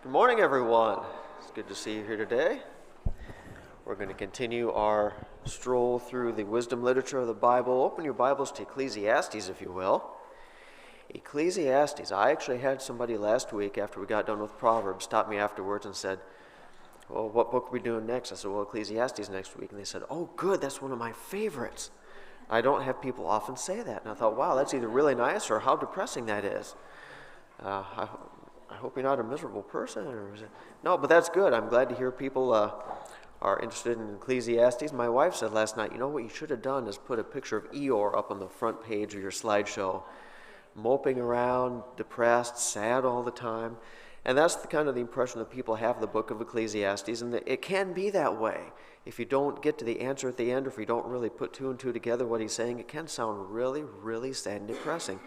Good morning, everyone. It's good to see you here today. We're going to continue our stroll through the wisdom literature of the Bible. Open your Bibles to Ecclesiastes, if you will. Ecclesiastes. I actually had somebody last week after we got done with Proverbs stop me afterwards and said, well, what book are we doing next? I said, well, Ecclesiastes next week. And they said, oh, good, that's one of my favorites. I don't have people often say that. And I thought, wow, that's either really nice or how depressing that is. I hope you're not a miserable person. No, but that's good. I'm glad to hear people are interested in Ecclesiastes. My wife said last night, you know what you should have done is put a picture of Eeyore up on the front page of your slideshow, moping around, depressed, sad all the time. And that's the kind of the impression that people have of the book of Ecclesiastes, and it can be that way. If you don't get to the answer at the end, or if you don't really put two and two together what he's saying, it can sound really, really sad and depressing.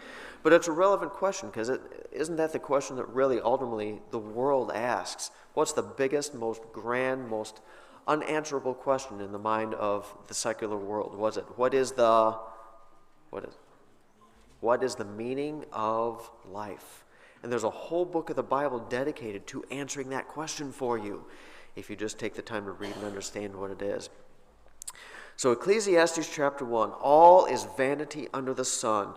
But it's a relevant question, because isn't that the question that really ultimately the world asks? What's the biggest, most grand, most unanswerable question in the mind of the secular world? What is the meaning of life? And there's a whole book of the Bible dedicated to answering that question for you, if you just take the time to read and understand what it is. So Ecclesiastes chapter 1, all is vanity under the sun.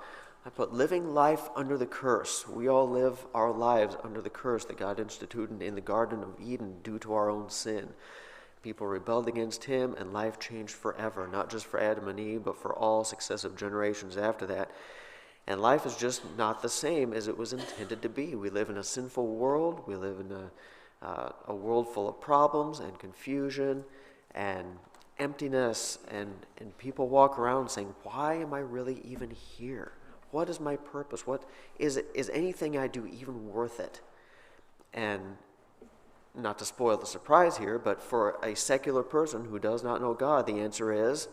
I put living life under the curse. We all live our lives under the curse that God instituted in the Garden of Eden due to our own sin. People rebelled against him, and life changed forever, not just for Adam and Eve, but for all successive generations after that. And life is just not the same as it was intended to be. We live in a sinful world. We live in a world full of problems and confusion and emptiness. And people walk around saying, why am I really even here? What is my purpose? Is anything I do even worth it? And not to spoil the surprise here, but for a secular person who does not know God, the answer is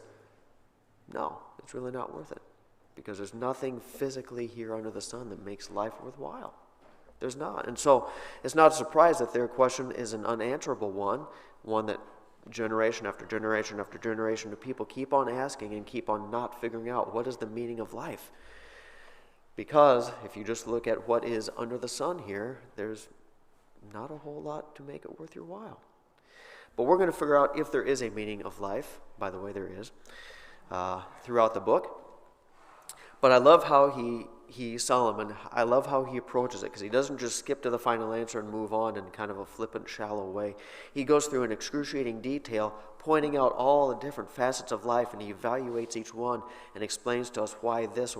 no, it's really not worth it. Because there's nothing physically here under the sun that makes life worthwhile. There's not. And so it's not a surprise that their question is an unanswerable one that generation after generation after generation of people keep on asking and keep on not figuring out what is the meaning of life. Because if you just look at what is under the sun here, there's not a whole lot to make it worth your while. But we're going to figure out if there is a meaning of life. By the way, there is, throughout the book. But I love how Solomon, I love how he approaches it, because he doesn't just skip to the final answer and move on in kind of a flippant, shallow way. He goes through in excruciating detail, pointing out all the different facets of life, and he evaluates each one and explains to us why this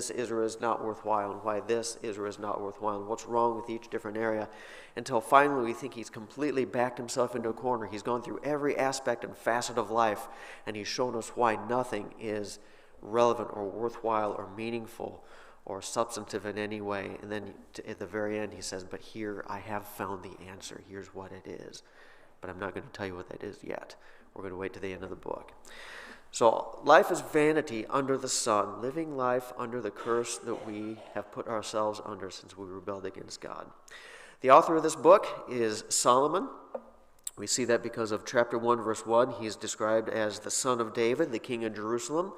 is or is not worthwhile, and why this is or is not worthwhile, and what's wrong with each different area, until finally we think he's completely backed himself into a corner. He's gone through every aspect and facet of life, and he's shown us why nothing is relevant or worthwhile or meaningful or substantive in any way. And then at the very end he says, but here I have found the answer. Here's what it is. But I'm not going to tell you what that is yet. We're going to wait to the end of the book. So life is vanity under the sun, living life under the curse that we have put ourselves under since we rebelled against God. The author of this book is Solomon. We see that because of chapter 1, verse 1. He's described as the son of David, the king of Jerusalem.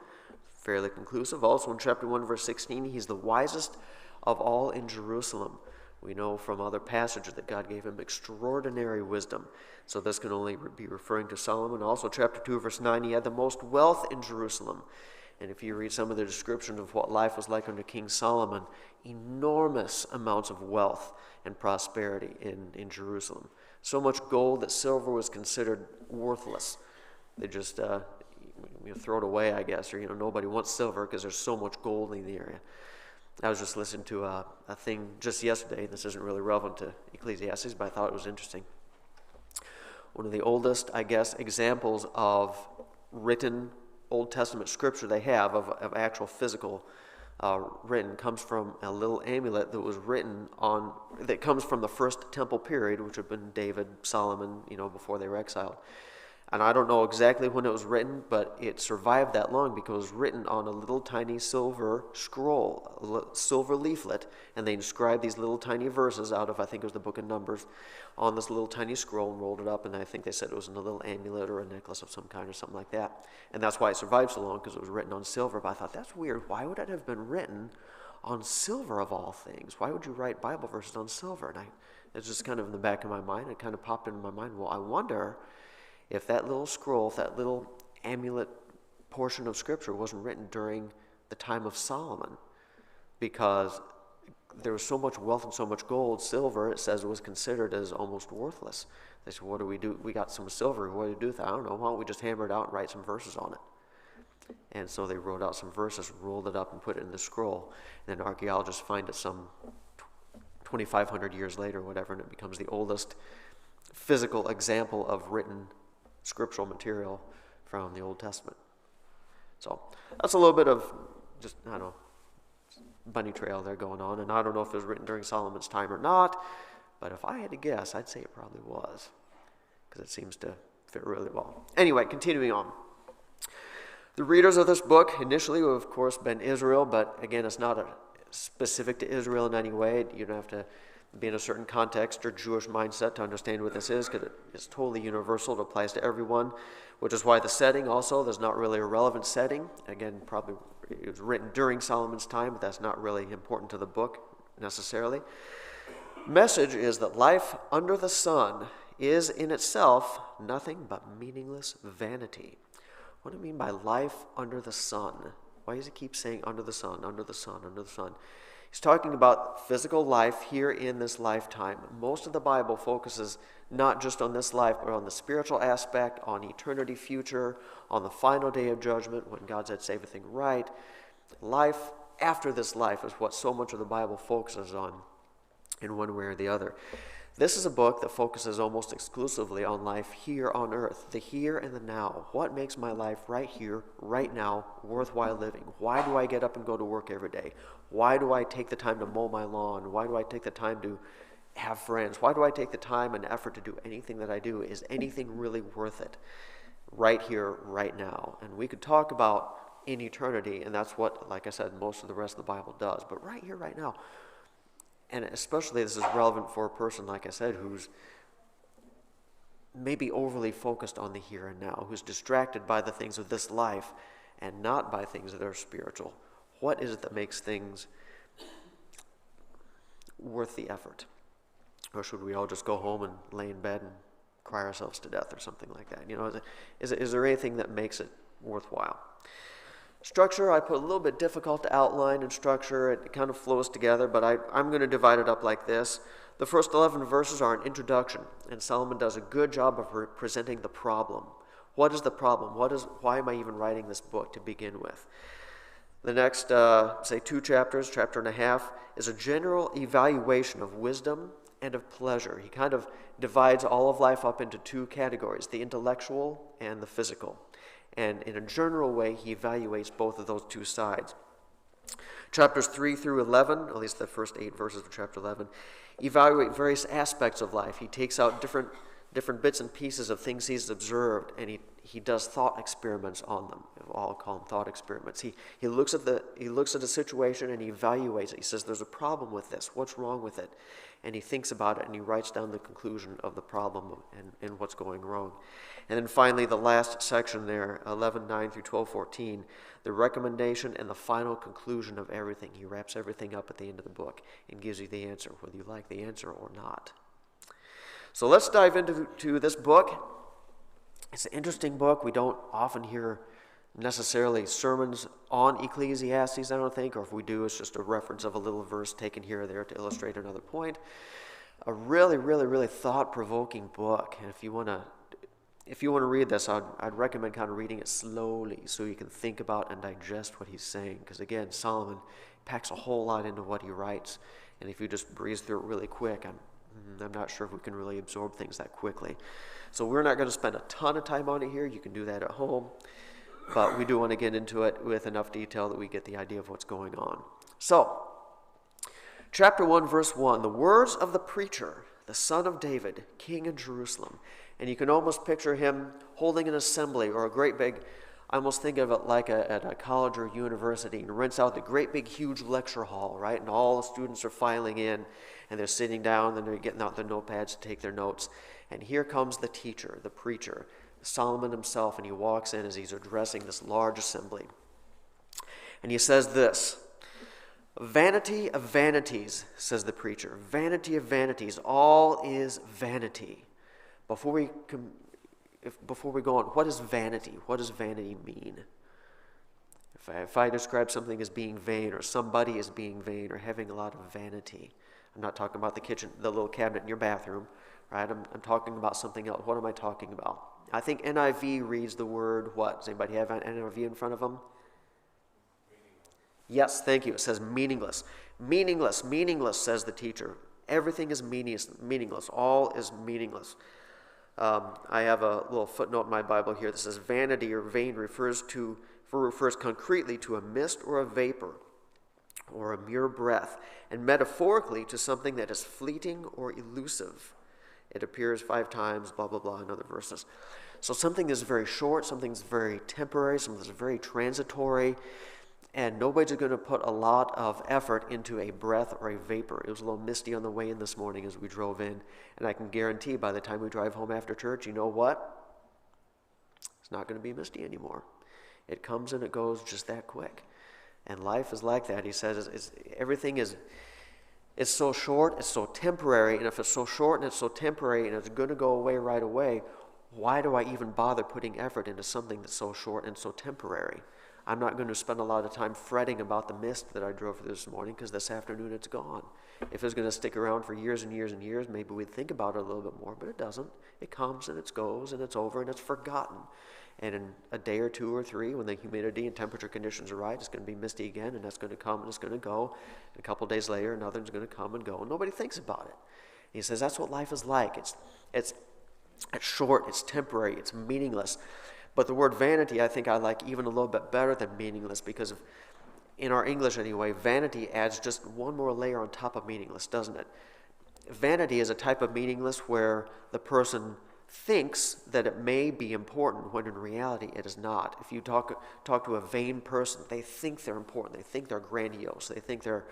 Fairly conclusive. Also in chapter 1, verse 16, he's the wisest of all in Jerusalem. We know from other passages that God gave him extraordinary wisdom. So this can only be referring to Solomon. Also chapter 2, verse 9, he had the most wealth in Jerusalem. And if you read some of the descriptions of what life was like under King Solomon, enormous amounts of wealth and prosperity in Jerusalem. So much gold that silver was considered worthless. They just throw it away, I guess, or nobody wants silver because there's so much gold in the area. I was just listening to a thing just yesterday. This isn't really relevant to Ecclesiastes, but I thought it was interesting. One of the oldest, I guess, examples of written Old Testament scripture they have of actual physical written comes from a little amulet that was written on, that comes from the first temple period, which would have been David, Solomon, before they were exiled. And I don't know exactly when it was written, but it survived that long because it was written on a little tiny silver scroll, silver leaflet, and they inscribed these little tiny verses out of, I think it was the book of Numbers, on this little tiny scroll and rolled it up, and I think they said it was in a little amulet or a necklace of some kind or something like that. And that's why it survived so long, because it was written on silver. But I thought, that's weird. Why would it have been written on silver of all things? Why would you write Bible verses on silver? And I It's just kind of in the back of my mind. It kind of popped into my mind. Well, I wonder if that little scroll, if that little amulet portion of Scripture wasn't written during the time of Solomon, because there was so much wealth and so much gold. Silver, it says, was considered as almost worthless. They said, what do we do? We got some silver. What do we do with that? I don't know. Why don't we just hammer it out and write some verses on it? And so they wrote out some verses, rolled it up, and put it in the scroll. And then archaeologists find it some 2,500 years later, whatever, and it becomes the oldest physical example of written scriptural material from the Old Testament. So that's a little bit of just, I don't know, bunny trail there going on. And I don't know if it was written during Solomon's time or not, but if I had to guess, I'd say it probably was, because it seems to fit really well. Anyway, continuing on. The readers of this book initially have, of course, been Israel, but again, it's not specific to Israel in any way. You don't have to be in a certain context or Jewish mindset to understand what this is, because it's totally universal. It applies to everyone, which is why the setting also, there's not really a relevant setting. Again, probably it was written during Solomon's time, but that's not really important to the book necessarily. Message is that life under the sun is in itself nothing but meaningless vanity. What do I mean by life under the sun? Why does he keep saying under the sun, under the sun, under the sun? He's talking about physical life here in this lifetime. Most of the Bible focuses not just on this life, but on the spiritual aspect, on eternity future, on the final day of judgment when God sets everything right. Life after this life is what so much of the Bible focuses on in one way or the other. This is a book that focuses almost exclusively on life here on earth, the here and the now. What makes my life right here, right now, worthwhile living? Why do I get up and go to work every day? Why do I take the time to mow my lawn? Why do I take the time to have friends? Why do I take the time and effort to do anything that I do? Is anything really worth it? Right here, right now. And we could talk about in eternity, and that's what, like I said, most of the rest of the Bible does. But right here, right now, and especially this is relevant for a person, like I said, who's maybe overly focused on the here and now, who's distracted by the things of this life and not by things that are spiritual. What is it that makes things worth the effort? Or should we all just go home and lay in bed and cry ourselves to death or something like that? You know, is there anything that makes it worthwhile? Structure, I put a little bit difficult to outline in structure. It kind of flows together, but I'm going to divide it up like this. The first 11 verses are an introduction, and Solomon does a good job of presenting the problem. What is the problem? Why am I even writing this book to begin with? The next, say 2 chapters, chapter and a half, is a general evaluation of wisdom and of pleasure. He kind of divides all of life up into 2 categories, the intellectual and the physical. And in a general way, he evaluates both of those 2 sides. Chapters 3 through 11, at least the first 8 verses of chapter 11, evaluate various aspects of life. He takes out different bits and pieces of things he's observed, and he does thought experiments on them. I'll call them thought experiments. He looks at a situation and he evaluates it. He says, there's a problem with this. What's wrong with it? And he thinks about it and he writes down the conclusion of the problem and what's going wrong. And then finally, the last section there, 11:9 through 12:14, the recommendation and the final conclusion of everything. He wraps everything up at the end of the book and gives you the answer, whether you like the answer or not. So let's dive into this book. It's an interesting book. We don't often hear necessarily sermons on Ecclesiastes, I don't think, or if we do, it's just a reference of a little verse taken here or there to illustrate another point. A really, really, really thought-provoking book. And if you want to read this, I'd recommend kind of reading it slowly so you can think about and digest what he's saying. Because again, Solomon packs a whole lot into what he writes. And if you just breeze through it really quick, I'm not sure if we can really absorb things that quickly. So we're not going to spend a ton of time on it here. You can do that at home. But we do want to get into it with enough detail that we get the idea of what's going on. So, chapter 1, verse 1, the words of the preacher, the son of David, king in Jerusalem. And you can almost picture him holding an assembly or a great big, I almost think of it like at a college or university, and rents out the great big huge lecture hall, right? And all the students are filing in, and they're sitting down, and they're getting out their notepads to take their notes. And here comes the teacher, the preacher, Solomon himself, and he walks in as he's addressing this large assembly. And he says this, Vanity of vanities, says the preacher. Vanity of vanities. All is vanity. Before we go on, what is vanity? What does vanity mean? If I describe something as being vain, or somebody as being vain, or having a lot of vanity, I'm not talking about the little cabinet in your bathroom, right? I'm talking about something else. What am I talking about? I think NIV reads the word what? Does anybody have an NIV in front of them? Yes, thank you. It says meaningless. Meaningless, meaningless, says the teacher. Everything is meaningless. All is meaningless. I have a little footnote in my Bible here that says vanity or vain refers concretely to a mist or a vapor or a mere breath, and metaphorically to something that is fleeting or elusive. It appears 5 times, blah, blah, blah, in other verses. So something is very short, something is very temporary, something is very transitory, and nobody's going to put a lot of effort into a breath or a vapor. It was a little misty on the way in this morning as we drove in, and I can guarantee by the time we drive home after church, you know what? It's not going to be misty anymore. It comes and it goes just that quick. And life is like that. He says everything is it's so short, it's so temporary, and if it's so short and it's so temporary and it's going to go away right away, why do I even bother putting effort into something that's so short and so temporary? I'm not going to spend a lot of time fretting about the mist that I drove through this morning because this afternoon it's gone. If it's going to stick around for years and years and years, maybe we'd think about it a little bit more, but it doesn't. It comes and it goes and it's over and it's forgotten. And in a day or 2 or 3, when the humidity and temperature conditions are right, it's going to be misty again, and that's going to come and it's going to go. And a couple of days later, another one's going to come and go, and nobody thinks about it. He says that's what life is like. It's short, it's temporary, it's meaningless. But the word vanity, I think I like even a little bit better than meaningless, because in our English anyway, vanity adds just one more layer on top of meaningless, doesn't it? Vanity is a type of meaningless where the person thinks that it may be important when in reality it is not. If you talk to a vain person, they think they're important, they think they're grandiose, they think they're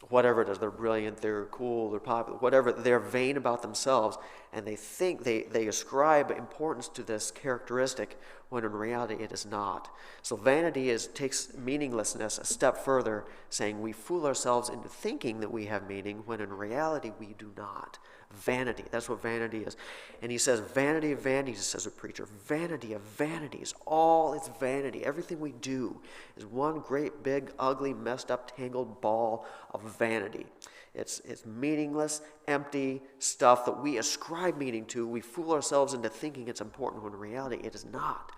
whatever it is, they're brilliant, they're cool, they're popular, whatever, they're vain about themselves, and they think they ascribe importance to this characteristic when in reality it is not. So vanity takes meaninglessness a step further, saying we fool ourselves into thinking that we have meaning when in reality we do not. Vanity, that's what vanity is. And he says, vanity of vanities, says a preacher, vanity of vanities, all is vanity. Everything we do is one great, big, ugly, messed up, tangled ball of vanity. It's meaningless, empty stuff that we ascribe meaning to. We fool ourselves into thinking it's important when in reality it is not.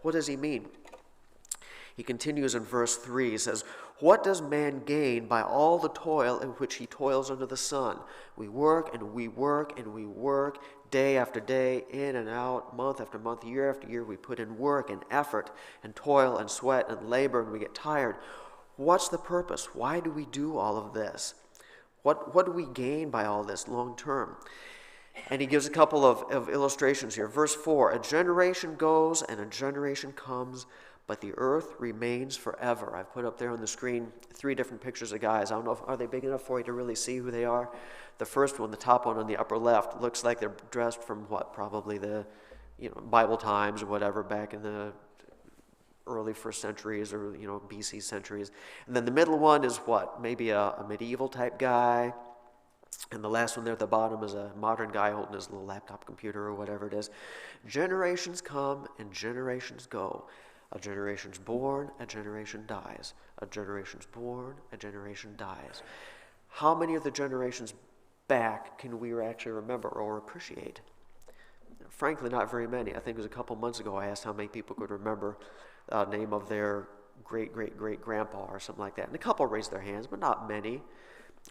What does he mean? He continues in verse 3, he says, what does man gain by all the toil in which he toils under the sun? We work and we work and we work day after day, in and out, month after month, year after year. We put in work and effort and toil and sweat and labor, and we get tired. What's the purpose? Why do we do all of this? What do we gain by all this long term? And he gives a couple of illustrations here. Verse 4, a generation goes and a generation comes, but the earth remains forever. I've put up there on the screen 3 different pictures of guys. I don't know, are they big enough for you to really see who they are? The first one, the top one on the upper left, looks like they're dressed from what? Probably the Bible times or whatever, back in the early 1st centuries or BC centuries. And then the middle one is what? Maybe a medieval type guy. And the last one there at the bottom is a modern guy holding his little laptop computer or whatever it is. Generations come and generations go. A generation's born, a generation dies. A generation's born, a generation dies. How many of the generations back can we actually remember or appreciate? Frankly, not very many. I think it was a couple months ago I asked how many people could remember the name of their great-great-great-grandpa or something like that. And a couple raised their hands, but not many.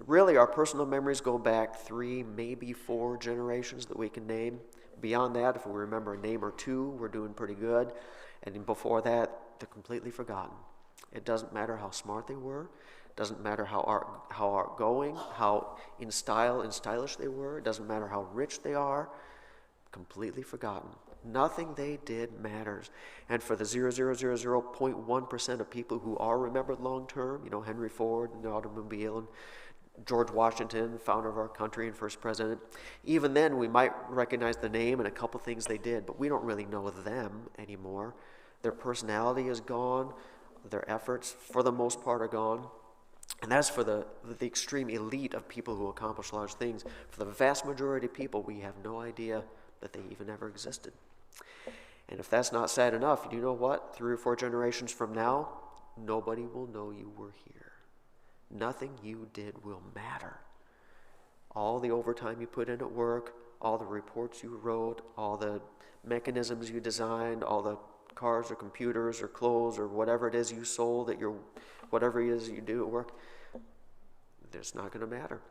Really, our personal memories go back 3, maybe 4 generations that we can name. Beyond that, if we remember a name or 2, we're doing pretty good. And before that, they're completely forgotten. It doesn't matter how smart they were. It doesn't matter how outgoing, how in style and stylish they were. It doesn't matter how rich they are. Completely forgotten. Nothing they did matters. And for the 0.1% of people who are remembered long term, Henry Ford and the automobile and George Washington, founder of our country and first president, even then we might recognize the name and a couple things they did, but we don't really know them anymore. Their personality is gone. Their efforts, for the most part, are gone. And that's for the extreme elite of people who accomplish large things. For the vast majority of people, we have no idea that they even ever existed. And if that's not sad enough, you know what? 3 or 4 generations from now, nobody will know you were here. Nothing you did will matter. All the overtime you put in at work, all the reports you wrote, all the mechanisms you designed, all the cars or computers or clothes or whatever it is you sold at your, whatever it is you do at work, it's not going to matter.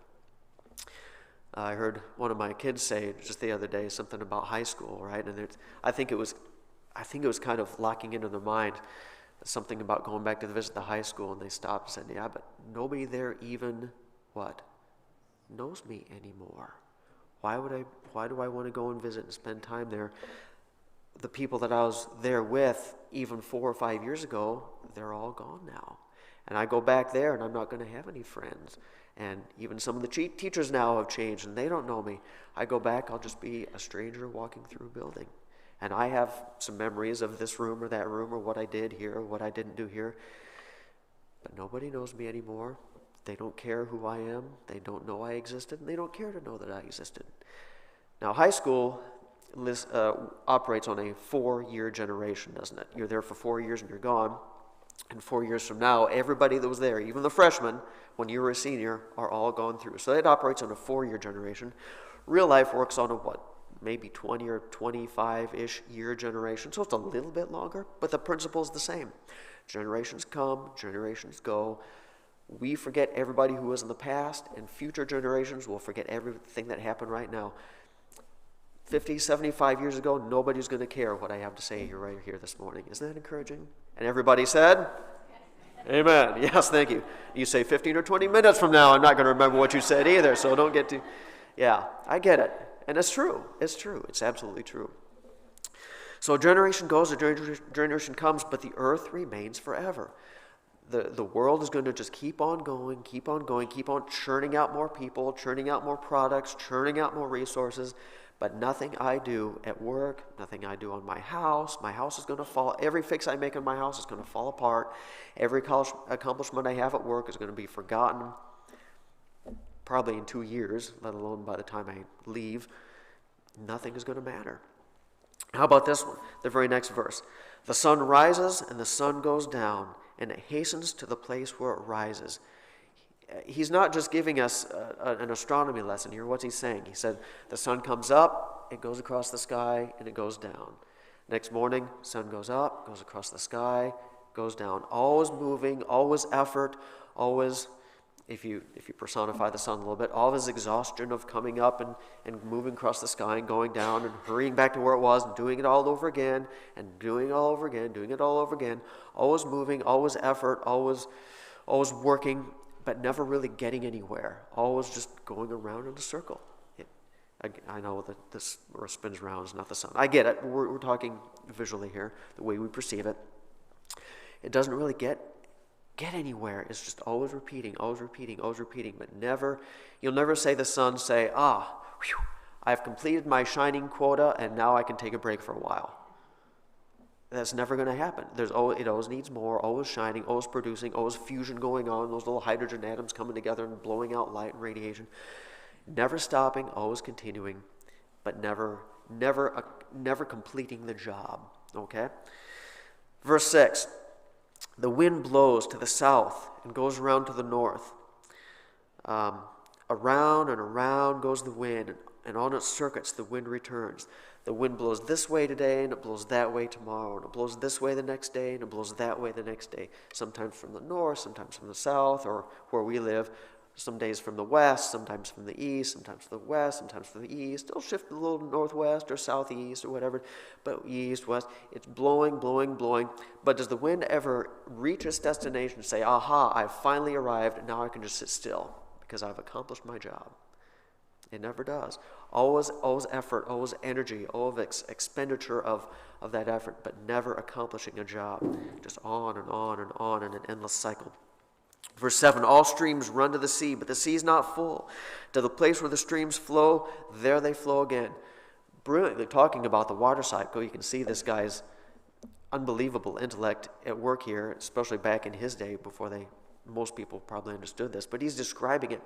I heard one of my kids say just the other day something about high school, right? And I think it was kind of locking into their mind something about going back to visit the high school, and they stopped and said, "Yeah, but nobody there even what knows me anymore. Why do I want to go and visit and spend time there? The people that I was there with even 4 or 5 years ago, they're all gone now. And I go back there and I'm not going to have any friends. And even some of the teachers now have changed and they don't know me. I go back, I'll just be a stranger walking through a building. And I have some memories of this room or that room or what I did here or what I didn't do here. But nobody knows me anymore. They don't care who I am. They don't know I existed. And they don't care to know that I existed." Now, high school operates on a 4-year generation, doesn't it? You're there for 4 years and you're gone. And 4 years from now, everybody that was there, even the freshmen, when you were a senior, are all gone through. So it operates on a 4-year generation. Real life works on a maybe 20 or 25-ish year generation. So it's a little bit longer, but the principle's the same. Generations come, generations go. We forget everybody who was in the past, and future generations will forget everything that happened right now. 50, 75 years ago, nobody's going to care what I have to say here right here this morning. Isn't that encouraging? And everybody said, amen. Yes, thank you. You say 15 or 20 minutes from now, I'm not going to remember what you said either, so don't get too... Yeah, I get it. And it's true. It's true. It's absolutely true. So a generation goes, a generation comes, but the earth remains forever. The world is going to just keep on going, keep on churning out more people, churning out more products, churning out more resources. But nothing I do at work, nothing I do on my house is going to fall. Every fix I make on my house is going to fall apart. Every accomplishment I have at work is going to be forgotten, probably in 2 years, let alone by the time I leave. Nothing is going to matter. How about this one? The very next verse. The sun rises and the sun goes down, and it hastens to the place where it rises. He's not just giving us an astronomy lesson here. What's he saying? He said the sun comes up, it goes across the sky, and it goes down. Next morning, sun goes up, goes across the sky, goes down. Always moving, always effort, always, if you personify the sun a little bit, all his exhaustion of coming up and moving across the sky and going down and hurrying back to where it was and doing it all over again and doing it all over again, doing it all over again. Always moving, always effort, always working, but never really getting anywhere. Always just going around in a circle. I know that this earth spins around is not the sun. I get it. We're talking visually here, the way we perceive it. It doesn't really get anywhere. It's just always repeating, but never, you'll never say the sun, say, I've completed my shining quota and now I can take a break for a while. That's never going to happen. It always needs more, always shining, always producing, always fusion going on, those little hydrogen atoms coming together and blowing out light and radiation. Never stopping, always continuing, but never completing the job. Okay? Verse 6, the wind blows to the south and goes around to the north. Around and around goes the wind, and on its circuits the wind returns. The wind blows this way today, and it blows that way tomorrow, and it blows this way the next day, and it blows that way the next day. Sometimes from the north, sometimes from the south, or where we live, some days from the west, sometimes from the east, sometimes from the west, sometimes from the east. It'll shift a little northwest or southeast or whatever, but east, west. It's blowing, blowing, blowing. But does the wind ever reach its destination and say, aha, I've finally arrived, and now I can just sit still because I've accomplished my job? It never does. Always effort, always energy, always expenditure of that effort, but never accomplishing a job. Just on and on and on in an endless cycle. Verse 7, all streams run to the sea, but the sea is not full. To the place where the streams flow, there they flow again. Brilliantly talking about the water cycle, you can see this guy's unbelievable intellect at work here, especially back in his day before they most people probably understood this, but he's describing it.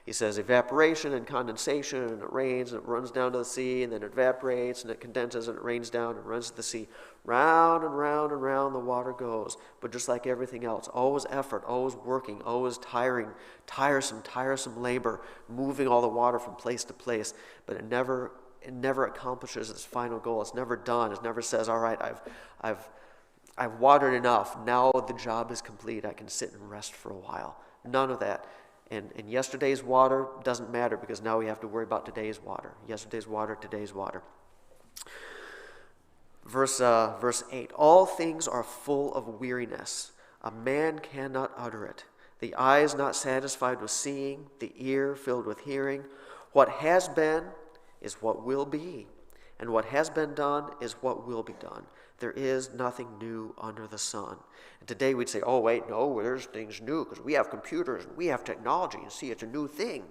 He says evaporation and condensation, and it rains, and it runs down to the sea, and then it evaporates, and it condenses, and it rains down, and runs to the sea. Round and round and round the water goes. But just like everything else, always effort, always working, always tiresome labor, moving all the water from place to place, but it never accomplishes its final goal. It's never done. It never says, all right, I've watered enough. Now the job is complete. I can sit and rest for a while. None of that. And yesterday's water doesn't matter because now we have to worry about today's water. Yesterday's water, today's water. Verse 8, all things are full of weariness. A man cannot utter it. The eye is not satisfied with seeing, the ear filled with hearing. What has been is what will be, and what has been done is what will be done. There is nothing new under the sun. And today we'd say, oh, wait, no, there's things new because we have computers and we have technology and see, it's a new thing.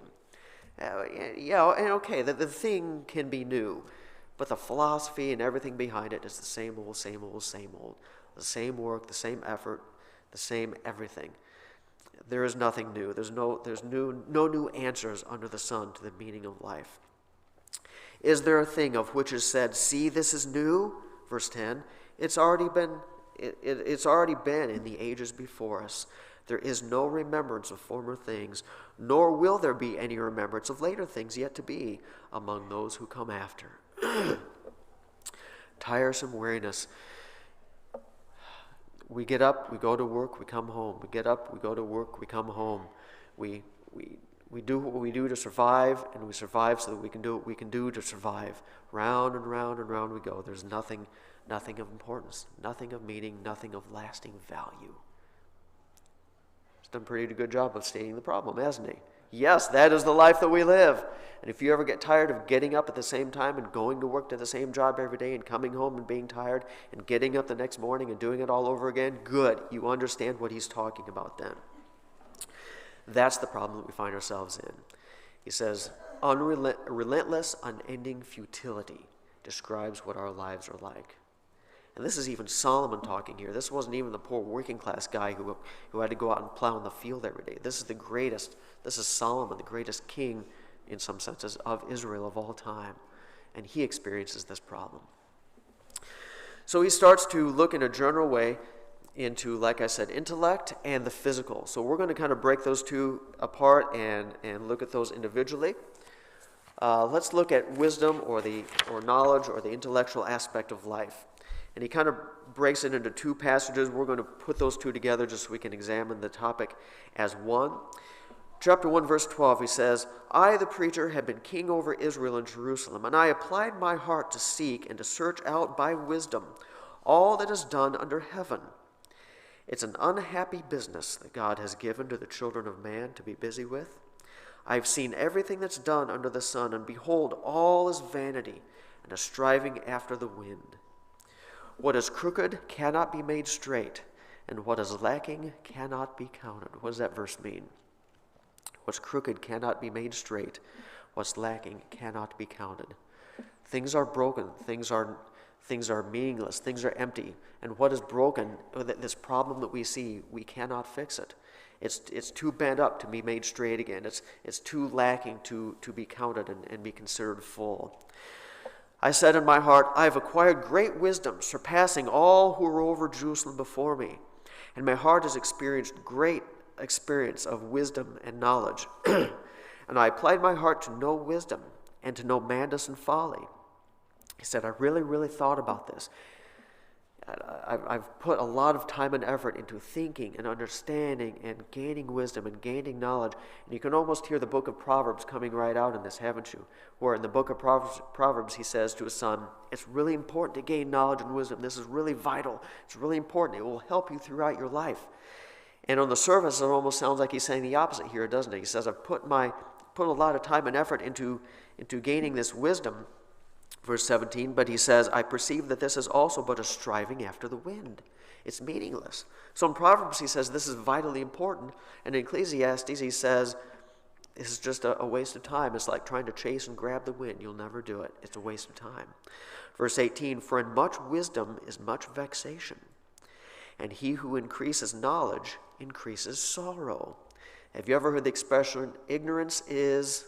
Yeah, and okay, the thing can be new, but the philosophy and everything behind it is the same old, same old, same old. The same work, the same effort, the same everything. There is nothing new. There's no new answers under the sun to the meaning of life. Is there a thing of which is said, see, this is new? Verse 10, it's already been in the ages before us. There is no remembrance of former things, nor will there be any remembrance of later things yet to be among those who come after. Tiresome weariness. We get up, we go to work, we come home. We get up, we go to work, we come home. We do what we do to survive, and we survive so that we can do what we can do to survive. Round and round and round we go. There's nothing of importance, nothing of meaning, nothing of lasting value. He's done a pretty good job of stating the problem, hasn't he? Yes, that is the life that we live. And if you ever get tired of getting up at the same time and going to work to the same job every day and coming home and being tired and getting up the next morning and doing it all over again, good. You understand what he's talking about then. That's the problem that we find ourselves in. He says, relentless, unending futility describes what our lives are like. And this is even Solomon talking here. This wasn't even the poor working class guy who had to go out and plow in the field every day. This is the greatest. This is Solomon, the greatest king, in some senses, of Israel of all time. And he experiences this problem. So he starts to look in a general way into, like I said, intellect and the physical. So we're going to kind of break those two apart and look at those individually. Let's look at wisdom or knowledge or the intellectual aspect of life. And he kind of breaks it into two passages. We're going to put those two together just so we can examine the topic as one. Chapter 1, verse 12, he says, I, the preacher, have been king over Israel and Jerusalem, and I applied my heart to seek and to search out by wisdom all that is done under heaven. It's an unhappy business that God has given to the children of man to be busy with. I've seen everything that's done under the sun, and behold, all is vanity and a striving after the wind. What is crooked cannot be made straight, and what is lacking cannot be counted. What does that verse mean? What's crooked cannot be made straight. What's lacking cannot be counted. Things are broken. Things are meaningless. Things are empty. And what is broken, this problem that we see, we cannot fix it. It's too bent up to be made straight again. It's too lacking to be counted and be considered full. I said in my heart, I have acquired great wisdom, surpassing all who were over Jerusalem before me. And my heart has experienced great experience of wisdom and knowledge. And I applied my heart to know wisdom and to know madness and folly. He said, I really, really thought about this. I've put a lot of time and effort into thinking and understanding and gaining wisdom and gaining knowledge. And you can almost hear the book of Proverbs coming right out in this, haven't you? Where in the book of Proverbs he says to his son, it's really important to gain knowledge and wisdom. This is really vital. It's really important. It will help you throughout your life. And on the surface, it almost sounds like he's saying the opposite here, doesn't it? He says, I've put a lot of time and effort into gaining this wisdom. Verse 17, but he says, I perceive that this is also but a striving after the wind. It's meaningless. So in Proverbs he says this is vitally important. And in Ecclesiastes he says this is just a waste of time. It's like trying to chase and grab the wind. You'll never do it. It's a waste of time. Verse 18, for in much wisdom is much vexation. And he who increases knowledge increases sorrow. Have you ever heard the expression, ignorance is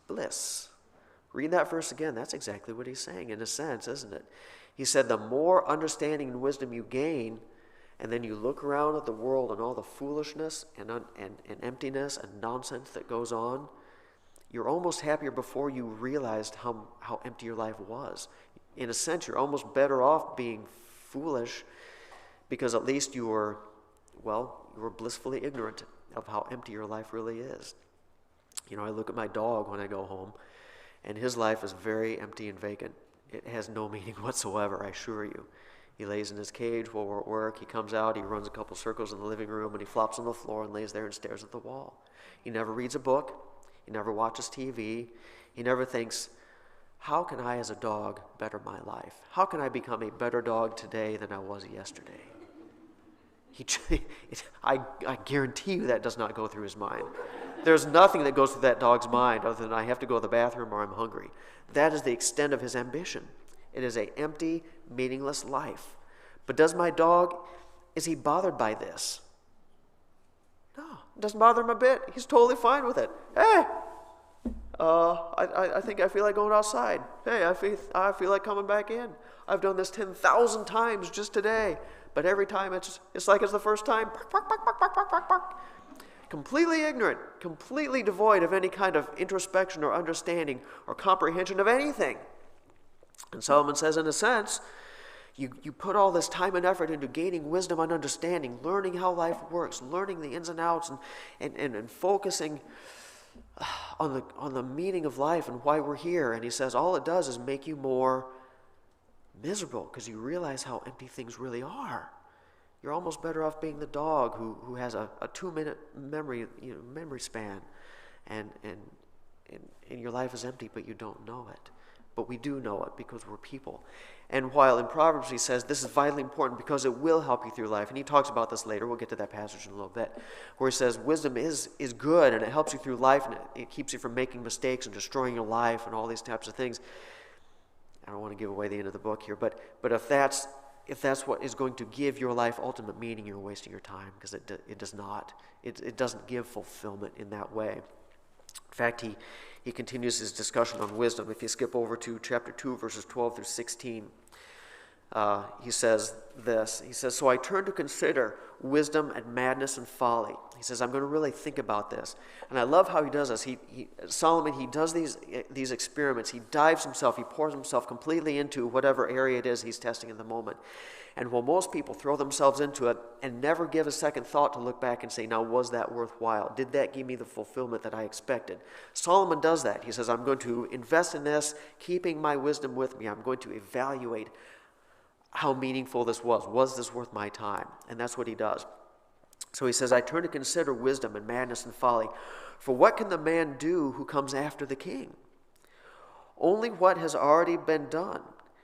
bliss? Read that verse again. That's exactly what he's saying in a sense, isn't it? He said the more understanding and wisdom you gain, and then you look around at the world and all the foolishness and emptiness and nonsense that goes on, you're almost happier before you realized how empty your life was. In a sense, you're almost better off being foolish because at least you were blissfully ignorant of how empty your life really is. You know, I look at my dog when I go home, and his life is very empty and vacant. It has no meaning whatsoever, I assure you. He lays in his cage while we're at work. He comes out, he runs a couple circles in the living room, and he flops on the floor and lays there and stares at the wall. He never reads a book. He never watches TV. He never thinks, how can I as a dog better my life? How can I become a better dog today than I was yesterday? I guarantee you that does not go through his mind. There's nothing that goes through that dog's mind other than I have to go to the bathroom or I'm hungry. That is the extent of his ambition. It is an empty, meaningless life. But does my dog, is he bothered by this? No, it doesn't bother him a bit. He's totally fine with it. Hey, I think I feel like going outside. Hey, I feel like coming back in. I've done this 10,000 times just today. But every time it's like it's the first time. Completely ignorant, completely devoid of any kind of introspection or understanding or comprehension of anything. And Solomon says, in a sense, you put all this time and effort into gaining wisdom and understanding, learning how life works, learning the ins and outs, and focusing on the meaning of life and why we're here. And he says all it does is make you more miserable because you realize how empty things really are. You're almost better off being the dog who has a 2-minute memory span, and your life is empty, but you don't know it. But we do know it because we're people. And while in Proverbs he says this is vitally important because it will help you through life, and he talks about this later, we'll get to that passage in a little bit, where he says wisdom is good and it helps you through life and it keeps you from making mistakes and destroying your life and all these types of things. I don't want to give away the end of the book here, but if that's what is going to give your life ultimate meaning, you're wasting your time because it does not. It doesn't give fulfillment in that way. In fact, he continues his discussion on wisdom. If you skip over to chapter 2, verses 12 through 16, he says this. He says, so I turn to consider wisdom and madness and folly. He says, I'm going to really think about this. And I love how he does this. Solomon, he does these experiments. He dives himself, he pours himself completely into whatever area it is he's testing in the moment. And while most people throw themselves into it and never give a second thought to look back and say, now, was that worthwhile? Did that give me the fulfillment that I expected? Solomon does that. He says, I'm going to invest in this, keeping my wisdom with me. I'm going to evaluate how meaningful this was. Was this worth my time? And that's what he does. So he says, I turn to consider wisdom and madness and folly. For what can the man do who comes after the king? Only what has already been done.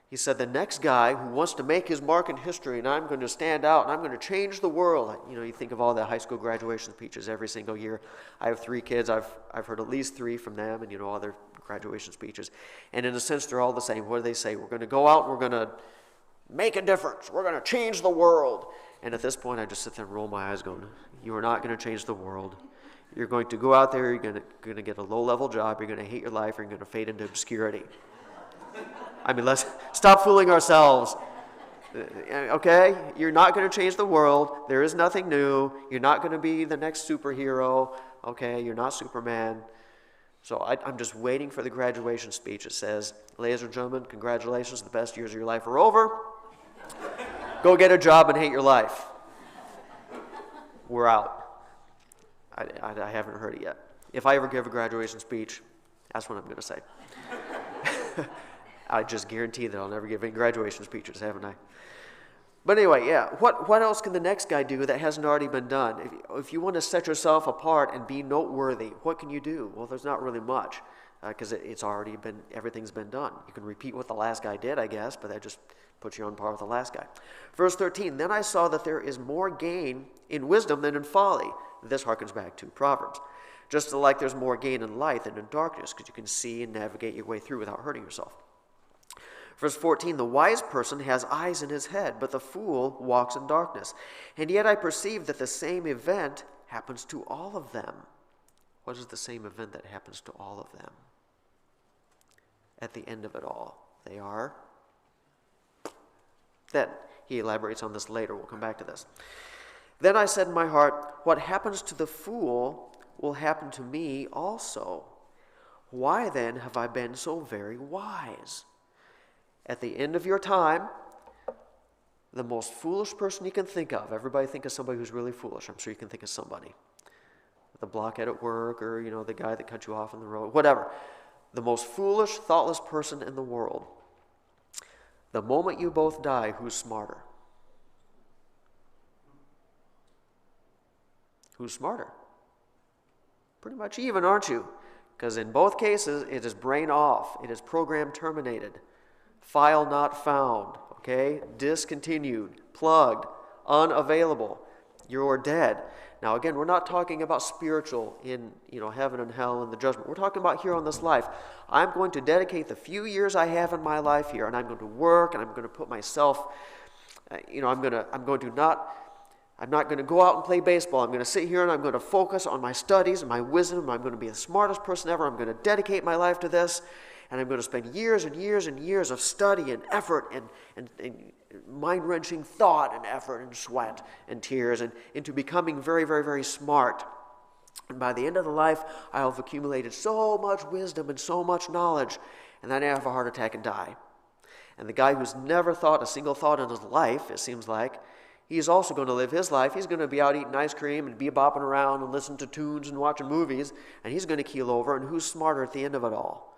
He said, the next guy who wants to make his mark in history, and I'm going to stand out, and I'm going to change the world. You know, you think of all the high school graduation speeches every single year. I have 3 kids. I've heard at least 3 from them, and, all their graduation speeches. And in a sense, they're all the same. What do they say? We're going to go out, and we're going to make a difference. We're going to change the world. And at this point, I just sit there and roll my eyes going, you are not going to change the world. You're going to go out there, you're going to get a low-level job, you're going to hate your life, you're going to fade into obscurity. I mean, let's stop fooling ourselves. Okay? You're not going to change the world. There is nothing new. You're not going to be the next superhero. Okay? You're not Superman. So I'm just waiting for the graduation speech. It says, ladies and gentlemen, congratulations, the best years of your life are over. Go get a job and hate your life. We're out. I haven't heard it yet. If I ever give a graduation speech, that's what I'm going to say. I just guarantee that I'll never give any graduation speeches, haven't I? But anyway, yeah, what else can the next guy do that hasn't already been done? If you want to set yourself apart and be noteworthy, what can you do? Well, there's not really much because everything's been done. You can repeat what the last guy did, I guess, but that just puts you on par with the last guy. Verse 13, then I saw that there is more gain in wisdom than in folly. This harkens back to Proverbs. Just like there's more gain in light than in darkness because you can see and navigate your way through without hurting yourself. Verse 14, the wise person has eyes in his head, but the fool walks in darkness. And yet I perceive that the same event happens to all of them. What is the same event that happens to all of them? At the end of it all, they are dead. He elaborates on this later. We'll come back to this. Then I said in my heart, what happens to the fool will happen to me also. Why then have I been so very wise? At the end of your time, the most foolish person you can think of, everybody think of somebody who's really foolish. I'm sure you can think of somebody. The blockhead at work, or the guy that cut you off on the road, whatever. The most foolish, thoughtless person in the world. The moment you both die, who's smarter? Who's smarter? Pretty much even, aren't you? Because in both cases, it is brain off. It is program terminated. File not found. Okay? Discontinued. Plugged. Unavailable. You're dead. Now again, we're not talking about spiritual in heaven and hell and the judgment. We're talking about here on this life. I'm going to dedicate the few years I have in my life here, and I'm going to work, and I'm going to put myself, I'm not going to go out and play baseball. I'm going to sit here and I'm going to focus on my studies and my wisdom. I'm going to be the smartest person ever. I'm going to dedicate my life to this. And I'm going to spend years and years and years of study and effort and mind-wrenching thought and effort and sweat and tears and into becoming very, very, very smart. And by the end of the life, I'll have accumulated so much wisdom and so much knowledge, and then I have a heart attack and die. And the guy who's never thought a single thought in his life, it seems like, he's also going to live his life. He's going to be out eating ice cream and be bopping around and listening to tunes and watching movies, and he's going to keel over, and who's smarter at the end of it all?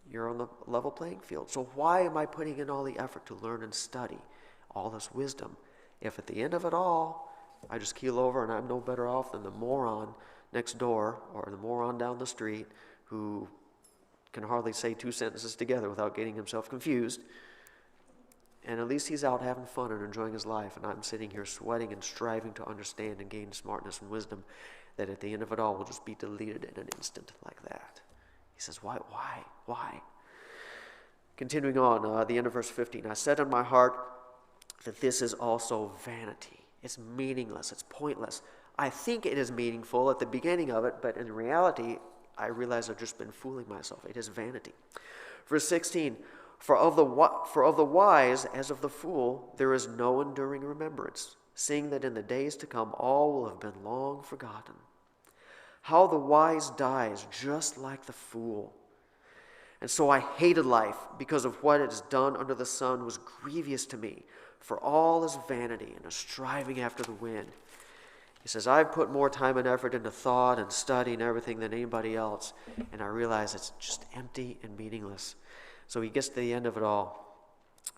You're on the level playing field. So why am I putting in all the effort to learn and study all this wisdom if at the end of it all, I just keel over and I'm no better off than the moron next door or the moron down the street who can hardly say two sentences together without getting himself confused? And at least he's out having fun and enjoying his life, and I'm sitting here sweating and striving to understand and gain smartness and wisdom that at the end of it all will just be deleted in an instant like that. He says, why? Continuing on, the end of verse 15, I said in my heart that this is also vanity. It's meaningless. It's pointless. I think it is meaningful at the beginning of it, but in reality, I realize I've just been fooling myself. It is vanity. Verse 16, for of the wise as of the fool, there is no enduring remembrance, seeing that in the days to come all will have been long forgotten. How the wise dies just like the fool. And so I hated life because of what it has done under the sun was grievous to me, for all is vanity and a striving after the wind. He says, I've put more time and effort into thought and study and everything than anybody else, and I realize it's just empty and meaningless. So he gets to the end of it all.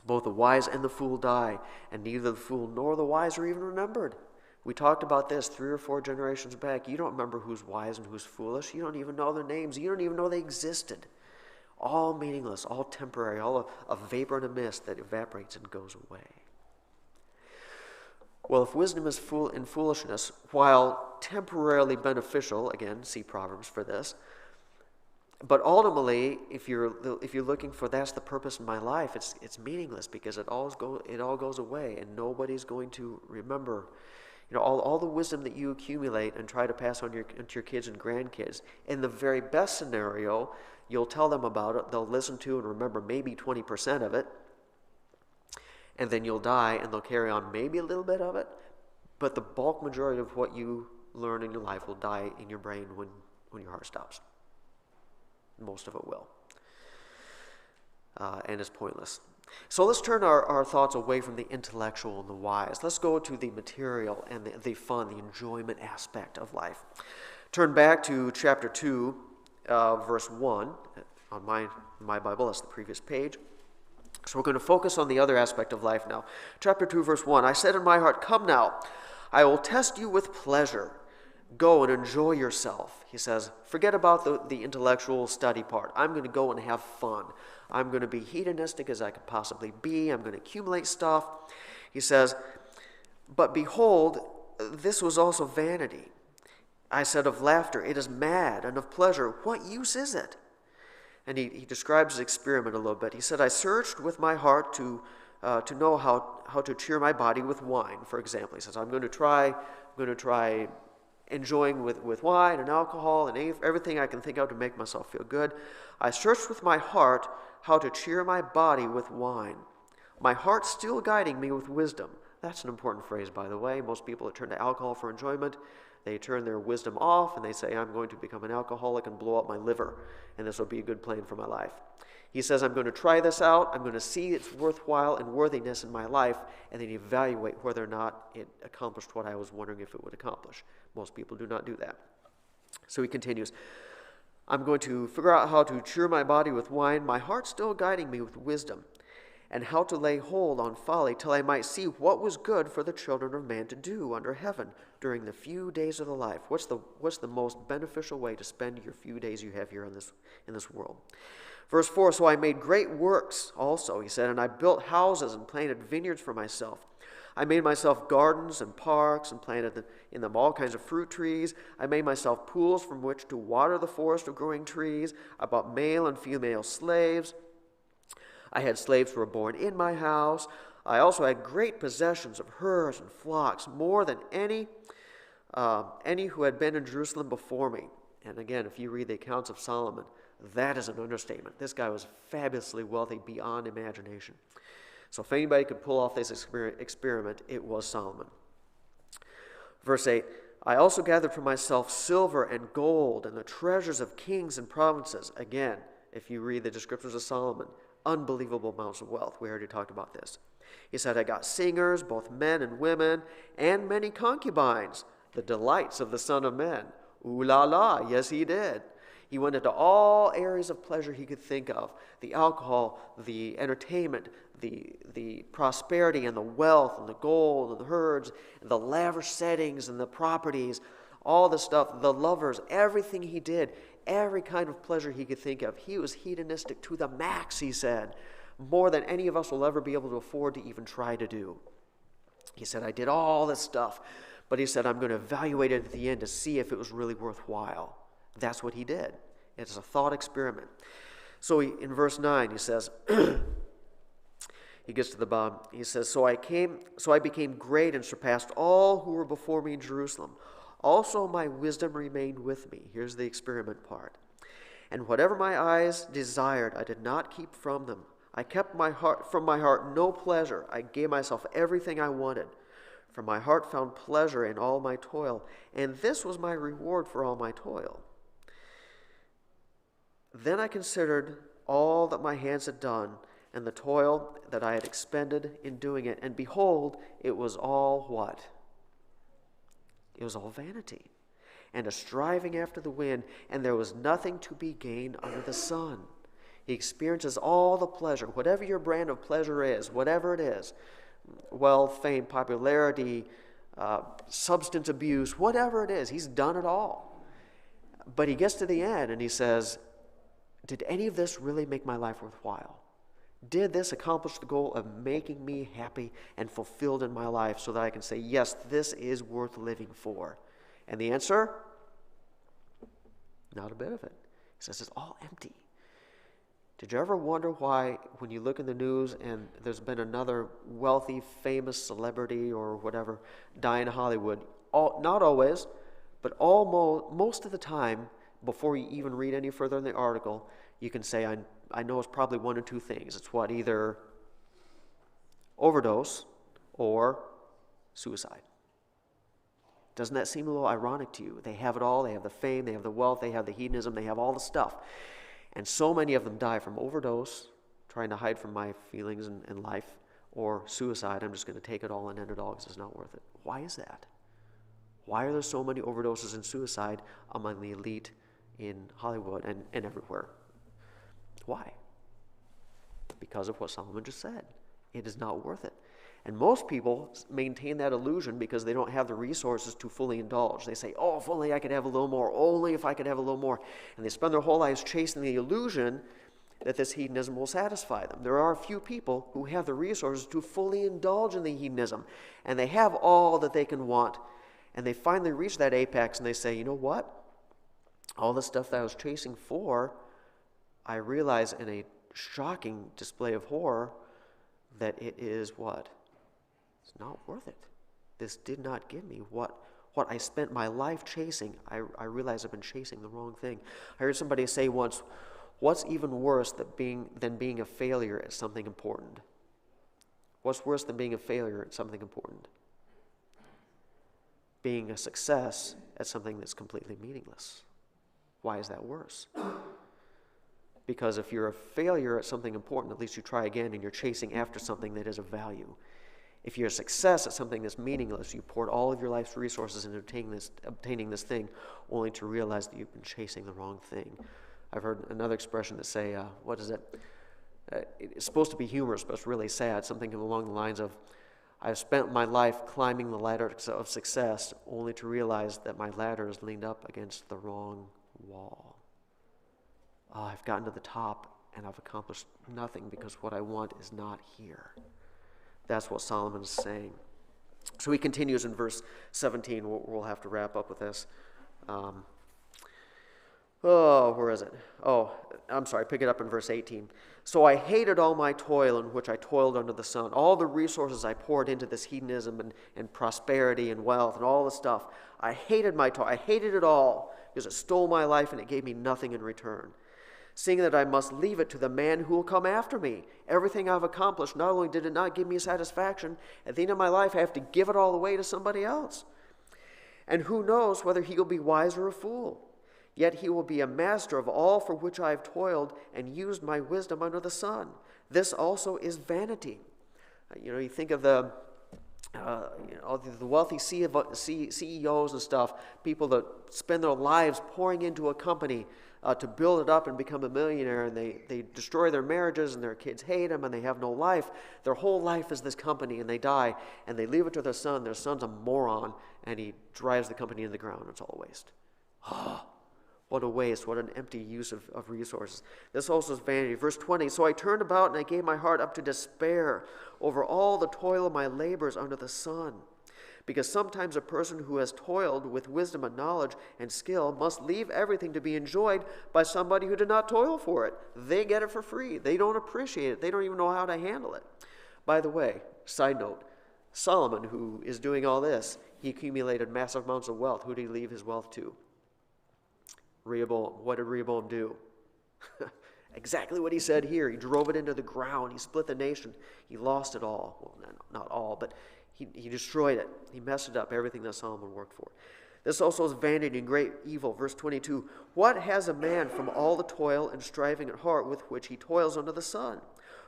Both the wise and the fool die, and neither the fool nor the wise are even remembered. We talked about this 3 or 4 generations back. You don't remember who's wise and who's foolish. You don't even know their names. You don't even know they existed. All meaningless, all temporary, all a vapor and a mist that evaporates and goes away. Well, if wisdom is in foolishness, while temporarily beneficial, again, see Proverbs for this, but ultimately, if you're looking for that's the purpose of my life, it's meaningless because it all goes away, and nobody's going to remember. All the wisdom that you accumulate and try to pass on to your kids and grandkids. In the very best scenario, you'll tell them about it, they'll listen to and remember maybe 20% of it, and then you'll die and they'll carry on maybe a little bit of it, but the bulk majority of what you learn in your life will die in your brain when your heart stops. Most of it will. And it's pointless. So let's turn our thoughts away from the intellectual and the wise. Let's go to the material and the fun, the enjoyment aspect of life. Turn back to chapter 2, verse 1. On my Bible, that's the previous page. So we're going to focus on the other aspect of life now. Chapter 2, verse 1. I said in my heart, come now, I will test you with pleasure. Go and enjoy yourself. He says, forget about the intellectual study part. I'm going to go and have fun. I'm going to be hedonistic as I could possibly be. I'm going to accumulate stuff. He says, but behold, this was also vanity. I said of laughter, it is mad, and of pleasure, what use is it? And he describes his experiment a little bit. He said, I searched with my heart to know how to cheer my body with wine, for example. He says, I'm going to try enjoying with wine and alcohol and everything I can think of to make myself feel good. I searched with my heart how to cheer my body with wine. My heart still guiding me with wisdom. That's an important phrase, by the way. Most people that turn to alcohol for enjoyment, they turn their wisdom off and they say, I'm going to become an alcoholic and blow up my liver, and this will be a good plan for my life. He says, I'm going to try this out. I'm going to see its worthwhile and worthiness in my life, and then evaluate whether or not it accomplished what I was wondering if it would accomplish. Most people do not do that. So he continues, I'm going to figure out how to cheer my body with wine, my heart still guiding me with wisdom, and how to lay hold on folly till I might see what was good for the children of man to do under heaven during the few days of the life. What's the most beneficial way to spend your few days you have here in this world? Verse 4, so I made great works also, he said, and I built houses and planted vineyards for myself. I made myself gardens and parks and planted in them all kinds of fruit trees. I made myself pools from which to water the forest of growing trees. I bought male and female slaves. I had slaves who were born in my house. I also had great possessions of herds and flocks, more than any who had been in Jerusalem before me. And again, if you read the accounts of Solomon, that is an understatement. This guy was fabulously wealthy beyond imagination. So if anybody could pull off this experiment, it was Solomon. Verse 8, I also gathered for myself silver and gold and the treasures of kings and provinces. Again, if you read the descriptions of Solomon, unbelievable amounts of wealth. We already talked about this. He said, I got singers, both men and women, and many concubines, the delights of the Son of Man. Ooh la la, yes he did. He went into all areas of pleasure he could think of. The alcohol, the entertainment, the prosperity and the wealth and the gold and the herds, and the lavish settings and the properties, all the stuff, the lovers, everything he did, every kind of pleasure he could think of. He was hedonistic to the max, he said, more than any of us will ever be able to afford to even try to do. He said, I did all this stuff, but he said, I'm going to evaluate it at the end to see if it was really worthwhile. That's what he did. It's a thought experiment. So in verse 9, he says, he gets to the bottom. He says, so I became great and surpassed all who were before me in Jerusalem. Also my wisdom remained with me. Here's the experiment part. And whatever my eyes desired, I did not keep from them. I kept from my heart no pleasure. I gave myself everything I wanted. For my heart found pleasure in all my toil, and this was my reward for all my toil. Then I considered all that my hands had done, and the toil that I had expended in doing it, and behold, it was all what? It was all vanity, and a striving after the wind, and there was nothing to be gained under the sun. He experiences all the pleasure, whatever your brand of pleasure is, whatever it is, wealth, fame, popularity, substance abuse, whatever it is, he's done it all. But he gets to the end and he says, did any of this really make my life worthwhile? Did this accomplish the goal of making me happy and fulfilled in my life so that I can say, yes, this is worth living for? And the answer? Not a bit of it. He says it's all empty. Did you ever wonder why when you look in the news and there's been another wealthy, famous celebrity or whatever die in Hollywood, not always, but most of the time, before you even read any further in the article, you can say, I know it's probably one or two things. It's what, either overdose or suicide. Doesn't that seem a little ironic to you? They have it all. They have the fame, they have the wealth, they have the hedonism, they have all the stuff. And so many of them die from overdose, trying to hide from my feelings in life, or suicide. I'm just going to take it all and end it all because it's not worth it. Why is that? Why are there so many overdoses and suicide among the elite in Hollywood and everywhere? Why? Because of what Solomon just said. It is not worth it. And most people maintain that illusion because they don't have the resources to fully indulge. They say, oh, if only I could have a little more, only if I could have a little more. And they spend their whole lives chasing the illusion that this hedonism will satisfy them. There are a few people who have the resources to fully indulge in the hedonism, and they have all that they can want. And they finally reach that apex and they say, you know what? All the stuff that I was chasing for, I realize in a shocking display of horror that it is what? It's not worth it. This did not give me what I spent my life chasing. I realize I've been chasing the wrong thing. I heard somebody say once, what's even worse than being a failure at something important? What's worse than being a failure at something important? Being a success at something that's completely meaningless. Why is that worse? Because if you're a failure at something important, at least you try again and you're chasing after something that is of value. If you're a success at something that's meaningless, you poured all of your life's resources into obtaining this thing, only to realize that you've been chasing the wrong thing. I've heard another expression that say, what is it? It's supposed to be humorous, but it's really sad. Something along the lines of, I've spent my life climbing the ladder of success, only to realize that my ladder is leaned up against the wrong wall. I've gotten to the top, and I've accomplished nothing because what I want is not here. That's what Solomon is saying. So he continues in verse 17. We'll have to wrap up with this. Where is it? I'm sorry, pick it up in verse 18. So I hated all my toil in which I toiled under the sun, all the resources I poured into this hedonism and prosperity and wealth and all the stuff. I hated my toil. I hated it all because it stole my life and it gave me nothing in return. Seeing that I must leave it to the man who will come after me. Everything I've accomplished, not only did it not give me satisfaction, at the end of my life I have to give it all away to somebody else. And who knows whether he will be wise or a fool. Yet he will be a master of all for which I have toiled and used my wisdom under the sun. This also is vanity. You think of the wealthy CEOs and stuff, people that spend their lives pouring into a company to build it up and become a millionaire, and they destroy their marriages, and their kids hate them, and they have no life. Their whole life is this company, and they die, and they leave it to their son. Their son's a moron, and he drives the company into the ground. It's all a waste. What a waste, what an empty use of resources. This also is vanity. Verse 20, so I turned about and I gave my heart up to despair over all the toil of my labors under the sun. Because sometimes a person who has toiled with wisdom and knowledge and skill must leave everything to be enjoyed by somebody who did not toil for it. They get it for free. They don't appreciate it. They don't even know how to handle it. By the way, side note, Solomon, who is doing all this, he accumulated massive amounts of wealth. Who did he leave his wealth to? Rehoboam. What did Rehoboam do? Exactly what he said here. He drove it into the ground. He split the nation. He lost it all. Well, not all, but he destroyed it. He messed it up, everything that Solomon worked for. This also is vanity and great evil. Verse 22, what has a man from all the toil and striving at heart with which he toils under the sun?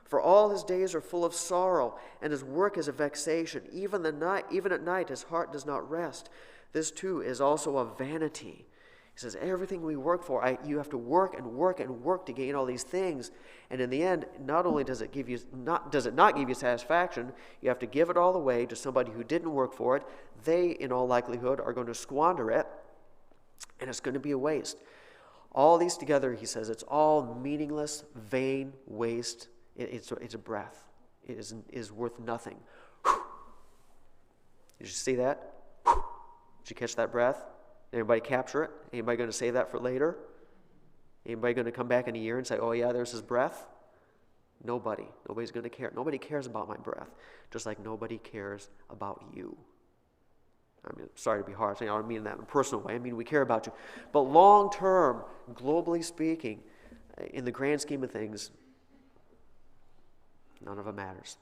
For all his days are full of sorrow, and his work is a vexation. Even at night his heart does not rest. This too is also a vanity. He says, everything we work for, you have to work and work and work to gain all these things. And in the end, not only does it not give you satisfaction, you have to give it all away to somebody who didn't work for it. They, in all likelihood, are going to squander it, and it's going to be a waste. All these together, he says, it's all meaningless, vain waste. It's a breath. It is worth nothing. Did you see that? Did you catch that breath? Anybody capture it? Anybody going to save that for later? Anybody going to come back in a year and say, oh yeah, there's his breath? Nobody. Nobody's going to care. Nobody cares about my breath, just like nobody cares about you. I mean, sorry to be harsh. I don't mean that in a personal way. I mean, we care about you. But long term, globally speaking, in the grand scheme of things, none of it matters.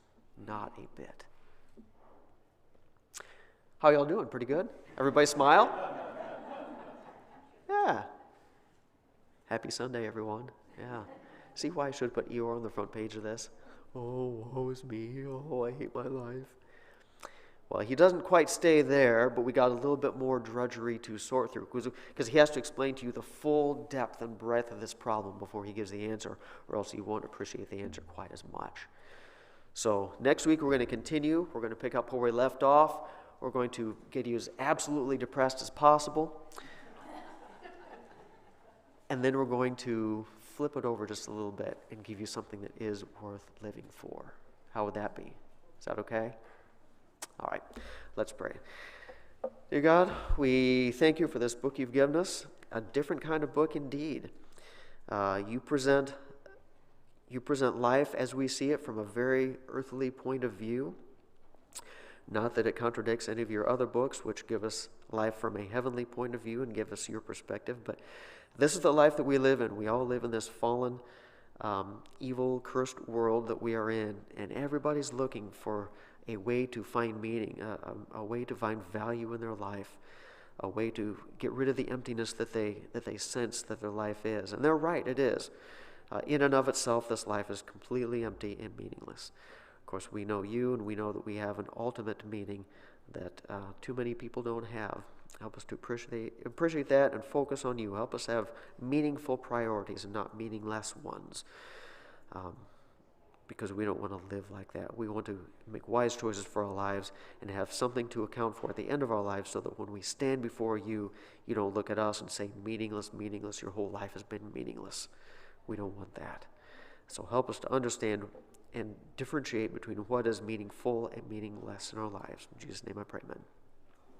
Not a bit. How y'all doing? Pretty good? Everybody smile? Yeah. Happy Sunday, everyone. Yeah. See why I should put Eeyore on the front page of this? Oh, woe is me. Oh, I hate my life. Well, he doesn't quite stay there, but we got a little bit more drudgery to sort through because he has to explain to you the full depth and breadth of this problem before he gives the answer, or else you won't appreciate the answer quite as much. So next week we're going to continue. We're going to pick up where we left off. We're going to get you as absolutely depressed as possible. And then we're going to flip it over just a little bit and give you something that is worth living for. How would that be? Is that okay? All right, let's pray. Dear God, we thank you for this book you've given us, a different kind of book indeed. You present You present life as we see it from a very earthly point of view. Not that it contradicts any of your other books, which give us life from a heavenly point of view and give us your perspective, but this is the life that we live in. We all live in this fallen, evil, cursed world that we are in, and everybody's looking for a way to find meaning, a way to find value in their life, a way to get rid of the emptiness that they sense that their life is. And they're right, it is. In and of itself, this life is completely empty and meaningless. Of course, we know you, and we know that we have an ultimate meaning that too many people don't have. Help us to appreciate that and focus on you. Help us have meaningful priorities and not meaningless ones. Because we don't want to live like that. We want to make wise choices for our lives and have something to account for at the end of our lives, so that when we stand before you, you don't look at us and say, meaningless, meaningless, your whole life has been meaningless. We don't want that. So help us to understand and differentiate between what is meaningful and meaningless in our lives. In Jesus' name I pray, amen.